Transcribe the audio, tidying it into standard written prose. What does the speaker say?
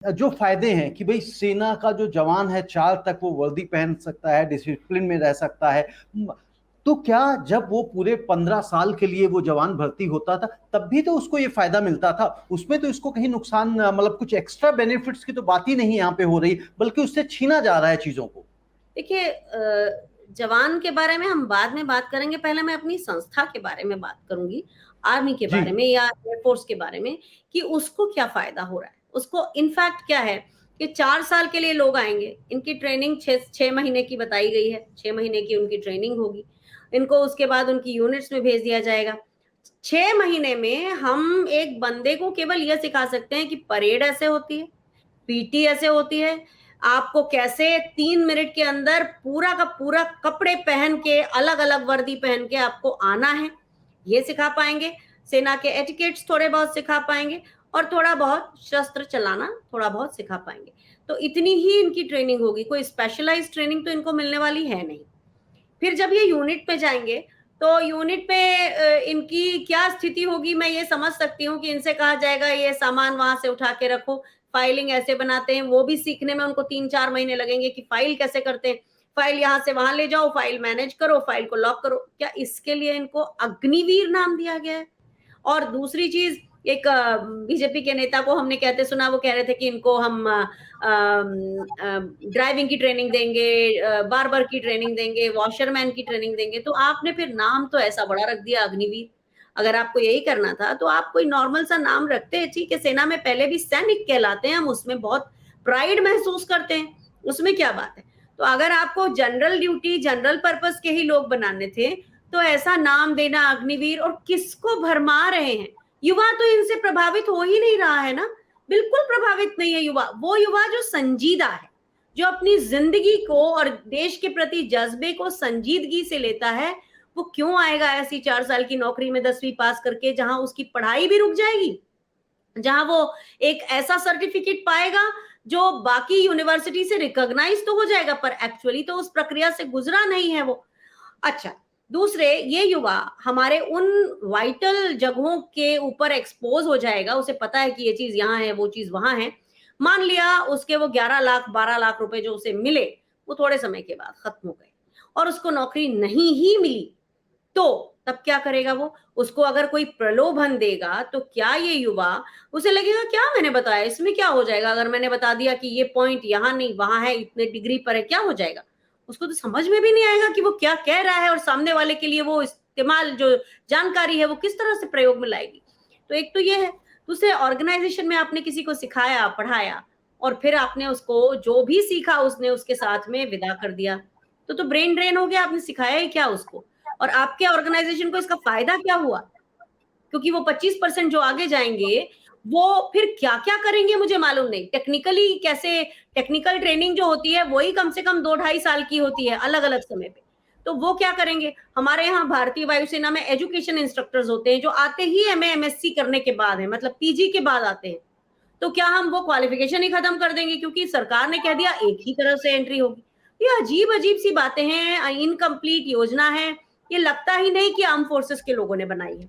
जो फायदे हैं कि भाई सेना का जो जवान है 4 तक वो वर्दी पहन सकता है, डिसिप्लिन में रह सकता है। तो क्या जब वो पूरे 15 साल के लिए वो जवान भर्ती होता था तब भी तो उसको ये फायदा मिलता था, उसमें तो इसको कहीं नुकसान मतलब कुछ एक्स्ट्रा बेनिफिट्स की तो बात ही नहीं यहाँ पे हो रही, बल्कि उससे छीना जा रहा है चीजों को। देखिए, जवान के बारे में हम बाद में बात करेंगे, पहले मैं अपनी संस्था के बारे में बात करूंगी, आर्मी के जी। बारे में या एयरफोर्स के बारे में, कि उसको क्या फायदा हो रहा है। उसको इनफैक्ट क्या है कि 4 साल के लिए लोग आएंगे, इनकी ट्रेनिंग 6 महीने की बताई गई है, 6 महीने की उनकी ट्रेनिंग होगी, इनको उसके बाद उनकी यूनिट्स में भेज दिया जाएगा। 6 महीने में हम एक बंदे को केवल यह सिखा सकते हैं कि परेड ऐसे होती है, पीटी ऐसे होती है, आपको कैसे 3 मिनट के अंदर पूरा का पूरा कपड़े पहन के, अलग अलग वर्दी पहन के आपको आना है, ये सिखा पाएंगे। सेना के एटिकेट्स थोड़े बहुत सिखा पाएंगे, और थोड़ा बहुत शस्त्र चलाना थोड़ा बहुत सिखा पाएंगे। तो इतनी ही इनकी ट्रेनिंग होगी, कोई स्पेशलाइज्ड ट्रेनिंग तो इनको मिलने वाली है नहीं। फिर जब ये यूनिट पे जाएंगे, तो यूनिट पे इनकी क्या स्थिति होगी, मैं ये समझ सकती हूँ कि इनसे कहा जाएगा ये सामान वहां से उठा के रखो, फाइलिंग ऐसे बनाते हैं, वो भी सीखने में उनको 3-4 महीने लगेंगे कि फाइल कैसे करते हैं, फाइल यहाँ से वहां ले जाओ, फाइल मैनेज करो, फाइल को लॉक करो। क्या इसके लिए इनको अग्निवीर नाम दिया गया है? और दूसरी चीज, एक बीजेपी के नेता को हमने कहते सुना, वो कह रहे थे कि इनको हम ड्राइविंग की ट्रेनिंग देंगे, बार्बर की ट्रेनिंग देंगे, वॉशरमैन की ट्रेनिंग देंगे। तो आपने फिर नाम तो ऐसा बड़ा रख दिया, अग्निवीर। अगर आपको यही करना था तो आप कोई नॉर्मल सा नाम रखते हैं। ठीक है, सेना में पहले भी सैनिक कहलाते हैं, हम उसमें बहुत प्राइड महसूस करते हैं, उसमें क्या बात है। तो अगर आपको जनरल ड्यूटी, जनरल पर्पस के ही लोग बनाने थे, तो ऐसा नाम देना अग्निवीर, और किसको भरमा रहे हैं? युवा तो इनसे प्रभावित हो ही नहीं रहा है ना, बिल्कुल प्रभावित नहीं है युवा। वो युवा जो संजीदा है, जो अपनी जिंदगी को और देश के प्रति जज्बे को संजीदगी से लेता है, वो क्यों आएगा ऐसी 4 साल की नौकरी में 10वीं पास करके, जहां उसकी पढ़ाई भी रुक जाएगी, जहां वो एक ऐसा सर्टिफिकेट पाएगा जो बाकी यूनिवर्सिटी से रिकॉग्नाइज तो हो जाएगा, पर एक्चुअली तो उस प्रक्रिया से गुजरा नहीं है वो। अच्छा, दूसरे, ये युवा हमारे उन वाइटल जगहों के ऊपर एक्सपोज हो जाएगा, उसे पता है कि ये चीज यहाँ है, वो चीज वहां है। मान लिया उसके वो 11 लाख 12 लाख रुपए जो उसे मिले, वो थोड़े समय के बाद खत्म हो गए और उसको नौकरी नहीं ही मिली, तो तब क्या करेगा वो? उसको अगर कोई प्रलोभन देगा, तो क्या ये युवा, उसे लगेगा क्या मैंने बताया, इसमें क्या हो जाएगा, अगर मैंने बता दिया कि ये पॉइंट यहाँ नहीं वहां है, इतने डिग्री पर है, क्या हो जाएगा? उसको तो समझ में भी नहीं आएगा कि वो क्या कह रहा है, और सामने वाले के लिए वो इस्तेमाल जो जानकारी है वो किस तरह से प्रयोग में लाएगी। तो एक तो ये है। दूसरे, ऑर्गेनाइजेशन में आपने किसी को सिखाया, पढ़ाया, और फिर आपने उसको जो भी सीखा उसने उसके साथ में विदा कर दिया, तो ब्रेन ड्रेन हो गया, आपने सिखाया ही क्या उसको? और आपके ऑर्गेनाइजेशन को इसका फायदा क्या हुआ? क्योंकि वो 25% जो आगे जाएंगे, वो फिर क्या-क्या करेंगे मुझे मालूम नहीं। टेक्निकली कैसे, टेक्निकल ट्रेनिंग जो होती है वही कम से कम 2 ढाई साल की होती है अलग-अलग समय पे। तो वो क्या करेंगे? हमारे यहाँ भारतीय वायुसेना में एजुकेशन इंस्ट्रक्टर्स होते हैं जो आते ही एमए, एमएससी करने के बाद है, मतलब पीजी के बाद आते हैं। तो क्या हम वो क्वालिफिकेशन ही खत्म कर देंगे क्योंकि सरकार ने कह दिया एक ही तरफ से एंट्री होगी? ये अजीब-अजीब सी बातें हैं, इनकम्प्लीट योजना है। ये लगता ही नहीं कि आर्म फोर्सेस के लोगों ने बनाई है।